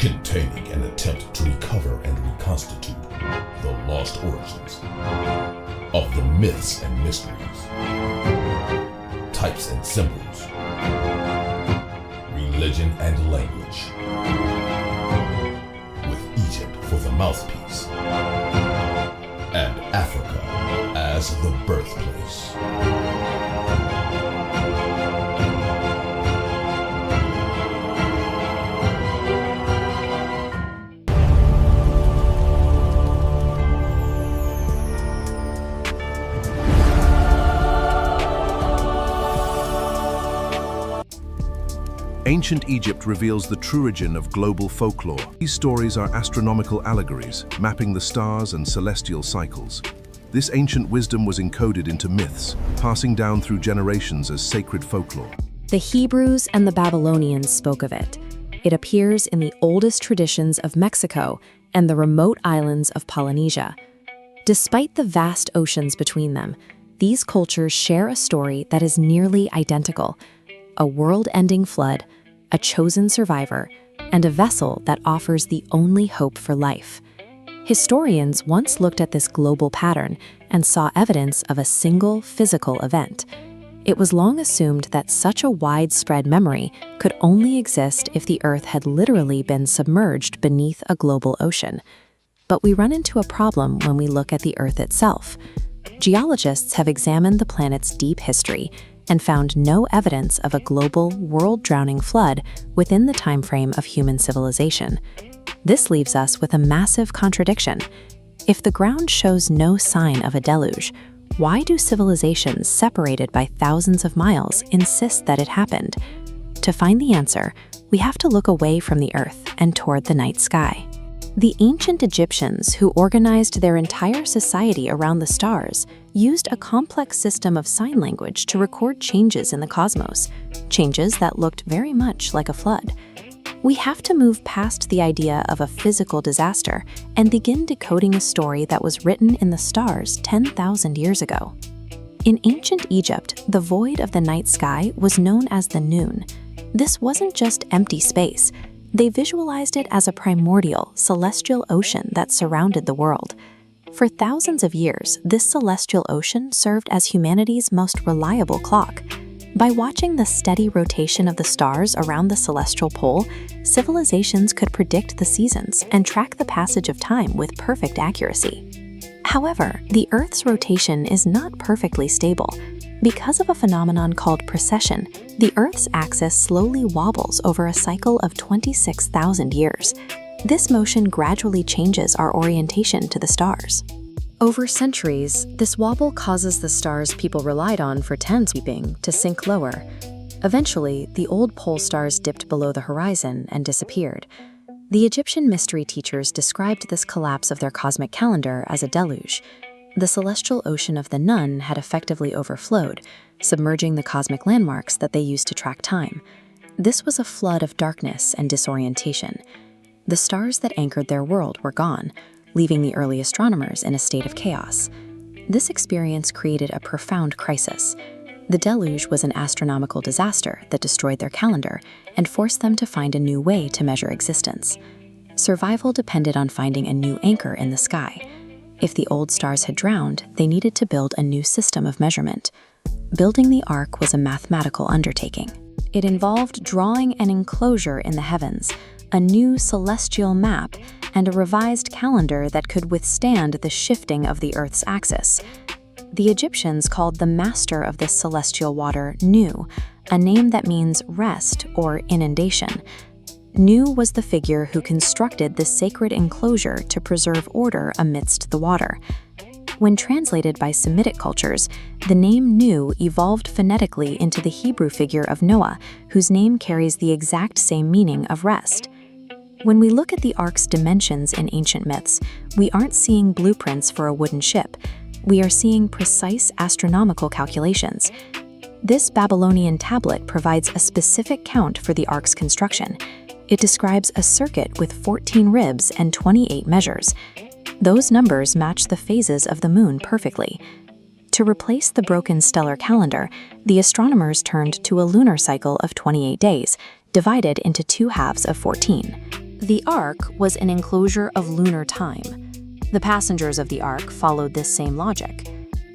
containing an attempt to recover and reconstitute the lost origins of the myths and mysteries, types and symbols, religion and language, with Egypt for the mouthpiece, and Africa as the birthplace. Ancient Egypt reveals the true origin of global folklore. These stories are astronomical allegories, mapping the stars and celestial cycles. This ancient wisdom was encoded into myths, passing down through generations as sacred folklore. The Hebrews and the Babylonians spoke of it. It appears in the oldest traditions of Mexico and the remote islands of Polynesia. Despite the vast oceans between them, these cultures share a story that is nearly identical: a world-ending flood, a chosen survivor, and a vessel that offers the only hope for life. Historians once looked at this global pattern and saw evidence of a single physical event. It was long assumed that such a widespread memory could only exist if the Earth had literally been submerged beneath a global ocean. But we run into a problem when we look at the Earth itself. Geologists have examined the planet's deep history and found no evidence of a global, world-drowning flood within the timeframe of human civilization. This leaves us with a massive contradiction. If the ground shows no sign of a deluge, why do civilizations separated by thousands of miles insist that it happened? To find the answer, we have to look away from the Earth and toward the night sky. The ancient Egyptians, who organized their entire society around the stars, used a complex system of sign language to record changes in the cosmos, changes that looked very much like a flood. We have to move past the idea of a physical disaster and begin decoding a story that was written in the stars 10,000 years ago. In ancient Egypt, the void of the night sky was known as the Nun. This wasn't just empty space. They visualized it as a primordial, celestial ocean that surrounded the world. For thousands of years, this celestial ocean served as humanity's most reliable clock. By watching the steady rotation of the stars around the celestial pole, civilizations could predict the seasons and track the passage of time with perfect accuracy. However, the Earth's rotation is not perfectly stable. Because of a phenomenon called precession, the Earth's axis slowly wobbles over a cycle of 26,000 years. This motion gradually changes our orientation to the stars. Over centuries, this wobble causes the stars people relied on for timekeeping to sink lower. Eventually, the old pole stars dipped below the horizon and disappeared. The Egyptian mystery teachers described this collapse of their cosmic calendar as a deluge. The celestial ocean of the Nun had effectively overflowed, submerging the cosmic landmarks that they used to track time. This was a flood of darkness and disorientation. The stars that anchored their world were gone, leaving the early astronomers in a state of chaos. This experience created a profound crisis. The deluge was an astronomical disaster that destroyed their calendar and forced them to find a new way to measure existence. Survival depended on finding a new anchor in the sky. If the old stars had drowned, they needed to build a new system of measurement. Building the ark was a mathematical undertaking. It involved drawing an enclosure in the heavens, a new celestial map, and a revised calendar that could withstand the shifting of the Earth's axis. The Egyptians called the master of this celestial water Nnu, a name that means rest or inundation. Nnu was the figure who constructed the sacred enclosure to preserve order amidst the water. When translated by Semitic cultures, the name Nnu evolved phonetically into the Hebrew figure of Noah, whose name carries the exact same meaning of rest. When we look at the ark's dimensions in ancient myths, we aren't seeing blueprints for a wooden ship. We are seeing precise astronomical calculations. This Babylonian tablet provides a specific count for the ark's construction. It describes a circuit with 14 ribs and 28 measures. Those numbers match the phases of the moon perfectly. To replace the broken stellar calendar, the astronomers turned to a lunar cycle of 28 days, divided into two halves of 14. The Ark was an enclosure of lunar time. The passengers of the Ark followed this same logic.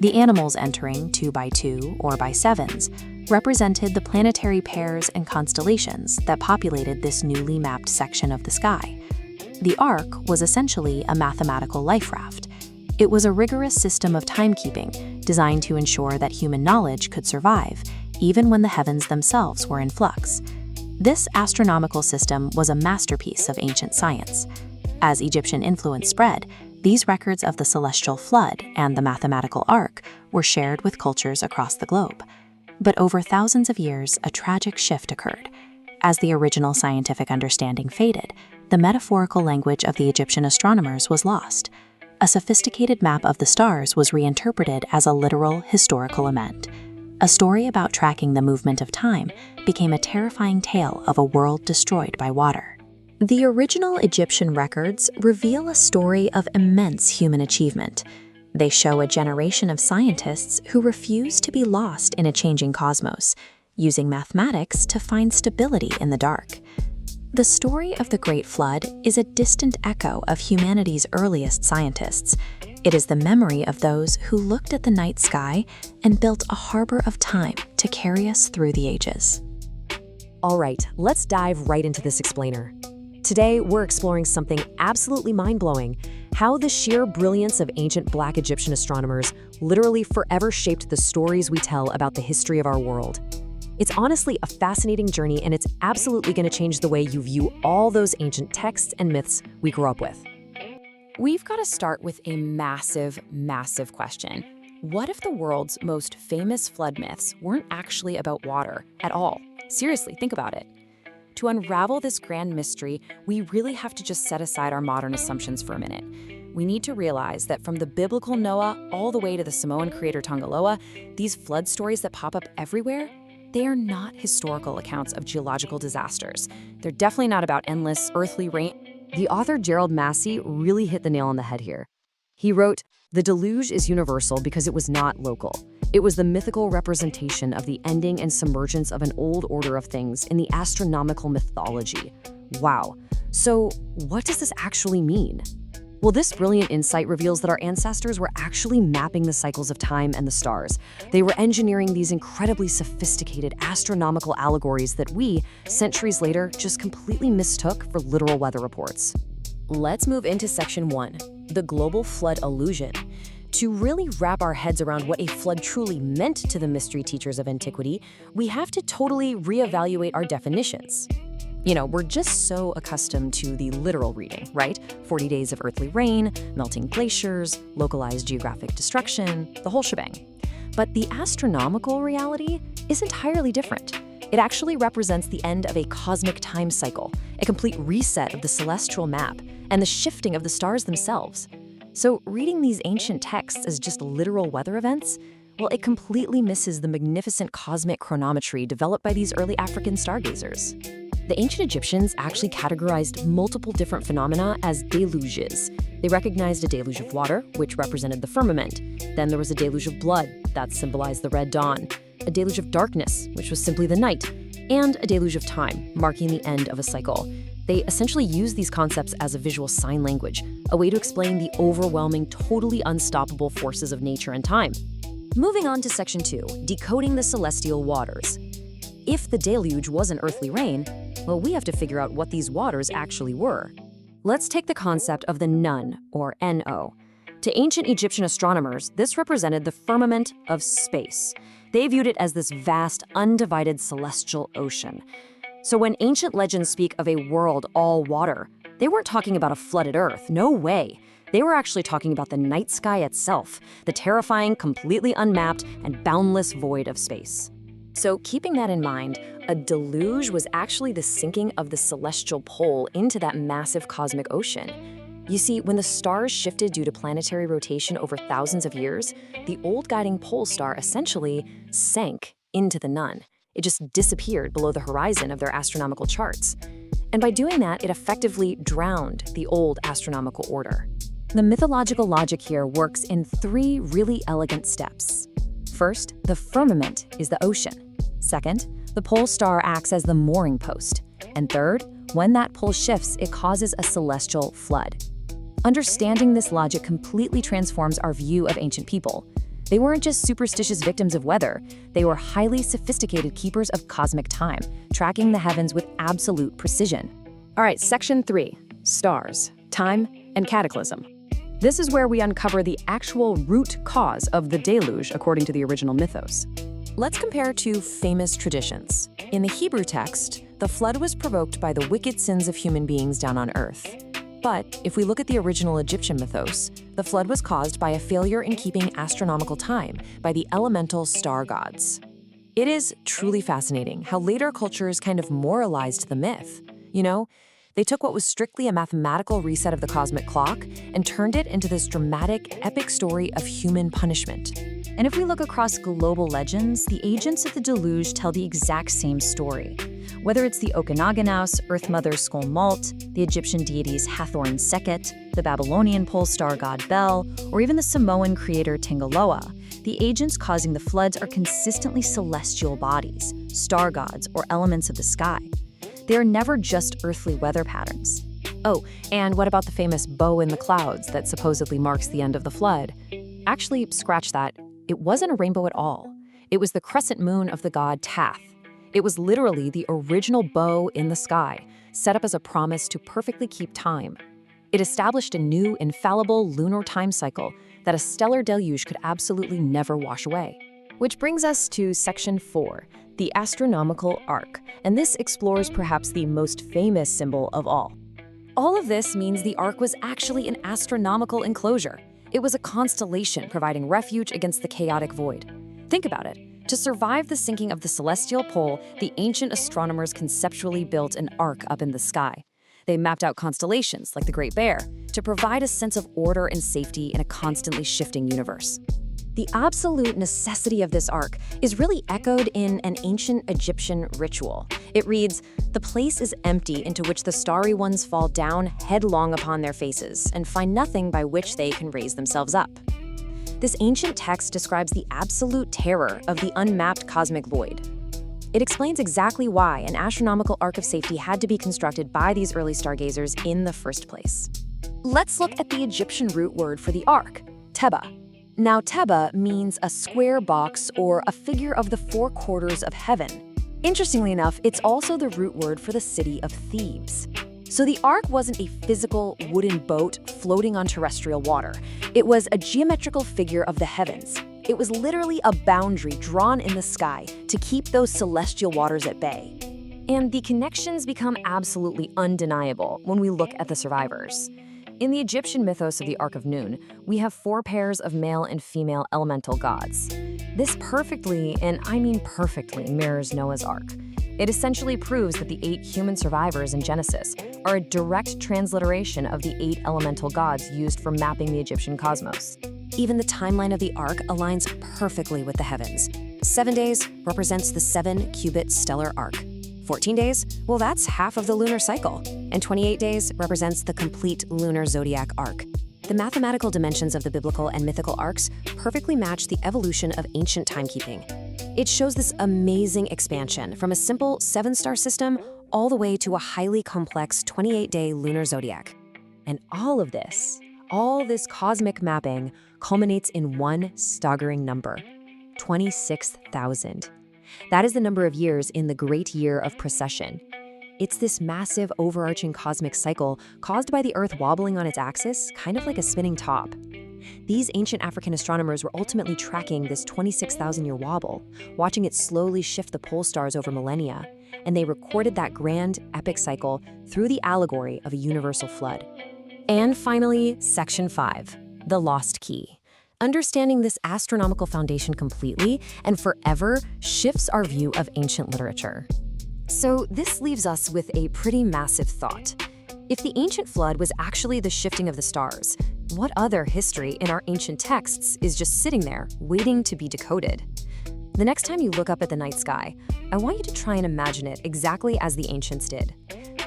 The animals entering 2 by 2 or by 7s represented the planetary pairs and constellations that populated this newly mapped section of the sky. The Ark was essentially a mathematical life raft. It was a rigorous system of timekeeping designed to ensure that human knowledge could survive, even when the heavens themselves were in flux. This astronomical system was a masterpiece of ancient science. As Egyptian influence spread, these records of the celestial flood and the mathematical ark were shared with cultures across the globe. But over thousands of years, a tragic shift occurred. As the original scientific understanding faded, the metaphorical language of the Egyptian astronomers was lost. A sophisticated map of the stars was reinterpreted as a literal historical event. A story about tracking the movement of time became a terrifying tale of a world destroyed by water. The original Egyptian records reveal a story of immense human achievement. They show a generation of scientists who refused to be lost in a changing cosmos, using mathematics to find stability in the dark. The story of the Great Flood is a distant echo of humanity's earliest scientists. It is the memory of those who looked at the night sky and built a harbor of time to carry us through the ages. All right, let's dive right into this explainer. Today, we're exploring something absolutely mind-blowing: how the sheer brilliance of ancient Black Egyptian astronomers literally forever shaped the stories we tell about the history of our world. It's honestly a fascinating journey, and it's absolutely going to change the way you view all those ancient texts and myths we grew up with. We've got to start with a massive, massive question. What if the world's most famous flood myths weren't actually about water at all? Seriously, think about it. To unravel this grand mystery, we really have to just set aside our modern assumptions for a minute. We need to realize that from the biblical Noah all the way to the Samoan creator Tongaloa, these flood stories that pop up everywhere, they are not historical accounts of geological disasters. They're definitely not about endless earthly rain. The author Gerald Massey really hit the nail on the head here. He wrote, "The deluge is universal because it was not local. It was the mythical representation of the ending and submergence of an old order of things in the astronomical mythology." Wow. So what does this actually mean? Well, this brilliant insight reveals that our ancestors were actually mapping the cycles of time and the stars. They were engineering these incredibly sophisticated astronomical allegories that we, centuries later, just completely mistook for literal weather reports. Let's move into section 1, the global flood illusion. To really wrap our heads around what a flood truly meant to the mystery teachers of antiquity, we have to totally reevaluate our definitions. We're just so accustomed to the literal reading, right? 40 days of earthly rain, melting glaciers, localized geographic destruction, the whole shebang. But the astronomical reality is entirely different. It actually represents the end of a cosmic time cycle, a complete reset of the celestial map, and the shifting of the stars themselves. So reading these ancient texts as just literal weather events, well, it completely misses the magnificent cosmic chronometry developed by these early African stargazers. The ancient Egyptians actually categorized multiple different phenomena as deluges. They recognized a deluge of water, which represented the firmament. Then there was a deluge of blood, that symbolized the red dawn. A deluge of darkness, which was simply the night. And a deluge of time, marking the end of a cycle. They essentially used these concepts as a visual sign language, a way to explain the overwhelming, totally unstoppable forces of nature and time. Moving on to section 2, decoding the celestial waters. If the deluge wasn't earthly rain, well, we have to figure out what these waters actually were. Let's take the concept of the Nun, or N-O. To ancient Egyptian astronomers, this represented the firmament of space. They viewed it as this vast, undivided celestial ocean. So when ancient legends speak of a world all water, they weren't talking about a flooded earth, no way. They were actually talking about the night sky itself, the terrifying, completely unmapped, and boundless void of space. So keeping that in mind, a deluge was actually the sinking of the celestial pole into that massive cosmic ocean. You see, when the stars shifted due to planetary rotation over thousands of years, the old guiding pole star essentially sank into the Nun. It just disappeared below the horizon of their astronomical charts. And by doing that, it effectively drowned the old astronomical order. The mythological logic here works in 3 really elegant steps. First, the firmament is the ocean. Second, the pole star acts as the mooring post. And third, When that pole shifts, it causes a celestial flood. Understanding this logic completely transforms our view of ancient people. They weren't just superstitious victims of weather, they were highly sophisticated keepers of cosmic time, tracking the heavens with absolute precision. All right, section 3, stars, time, and cataclysm. This is where we uncover the actual root cause of the deluge according to the original mythos. Let's compare two famous traditions. In the Hebrew text, the flood was provoked by the wicked sins of human beings down on earth. But if we look at the original Egyptian mythos, the flood was caused by a failure in keeping astronomical time by the elemental star gods. It is truly fascinating how later cultures kind of moralized the myth. You know, they took what was strictly a mathematical reset of the cosmic clock and turned it into this dramatic, epic story of human punishment. And if we look across global legends, the agents of the deluge tell the exact same story. Whether it's the Okanaganus, Earth Mother Skull Malt, the Egyptian deities Hathor and Sekhet, the Babylonian pole star god Bel, or even the Samoan creator Tangaloa, the agents causing the floods are consistently celestial bodies, star gods, or elements of the sky. They are never just earthly weather patterns. Oh, and what about the famous bow in the clouds that supposedly marks the end of the flood? Actually, scratch that. It wasn't a rainbow at all. It was the crescent moon of the god Tath. It was literally the original bow in the sky, set up as a promise to perfectly keep time. It established a new, infallible lunar time cycle that a stellar deluge could absolutely never wash away. Which brings us to section 4, the astronomical arc, and this explores perhaps the most famous symbol of all. All of this means the ark was actually an astronomical enclosure. It was a constellation providing refuge against the chaotic void. Think about it. To survive the sinking of the celestial pole, the ancient astronomers conceptually built an ark up in the sky. They mapped out constellations, like the Great Bear, to provide a sense of order and safety in a constantly shifting universe. The absolute necessity of this ark is really echoed in an ancient Egyptian ritual. It reads, "The place is empty into which the starry ones fall down headlong upon their faces and find nothing by which they can raise themselves up." This ancient text describes the absolute terror of the unmapped cosmic void. It explains exactly why an astronomical ark of safety had to be constructed by these early stargazers in the first place. Let's look at the Egyptian root word for the ark, Teba. Now, Teba means a square box or a figure of the 4 quarters of heaven. Interestingly enough, it's also the root word for the city of Thebes. So the ark wasn't a physical wooden boat floating on terrestrial water. It was a geometrical figure of the heavens. It was literally a boundary drawn in the sky to keep those celestial waters at bay. And the connections become absolutely undeniable when we look at the survivors. In the Egyptian mythos of the Ark of Nnu, we have 4 pairs of male and female elemental gods. This perfectly, and I mean perfectly, mirrors Noah's Ark. It essentially proves that the 8 human survivors in Genesis are a direct transliteration of the 8 elemental gods used for mapping the Egyptian cosmos. Even the timeline of the ark aligns perfectly with the heavens. 7 days represents the 7-cubit stellar arc. 14 days, well, that's half of the lunar cycle. And 28 days represents the complete lunar zodiac arc. The mathematical dimensions of the biblical and mythical arcs perfectly match the evolution of ancient timekeeping. It shows this amazing expansion from a simple 7-star system all the way to a highly complex 28-day lunar zodiac. And all this cosmic mapping culminates in one staggering number, 26,000. That is the number of years in the great year of precession. It's this massive overarching cosmic cycle caused by the Earth wobbling on its axis, kind of like a spinning top. These ancient African astronomers were ultimately tracking this 26,000-year wobble, watching it slowly shift the pole stars over millennia, and they recorded that grand, epic cycle through the allegory of a universal flood. And finally, Section 5, the lost key. Understanding this astronomical foundation completely and forever shifts our view of ancient literature. So this leaves us with a pretty massive thought. If the ancient flood was actually the shifting of the stars, what other history in our ancient texts is just sitting there, waiting to be decoded? The next time you look up at the night sky, I want you to try and imagine it exactly as the ancients did.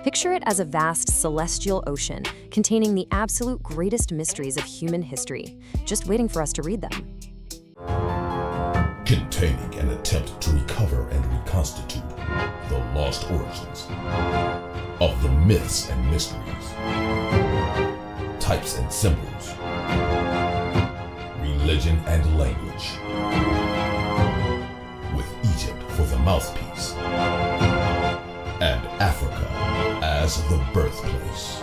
Picture it as a vast celestial ocean containing the absolute greatest mysteries of human history, just waiting for us to read them. Containing an attempt to recover and reconstitute the lost origins of the myths and mysteries, types and symbols, religion and language, with Egypt for the mouthpiece, and Africa as the birthplace.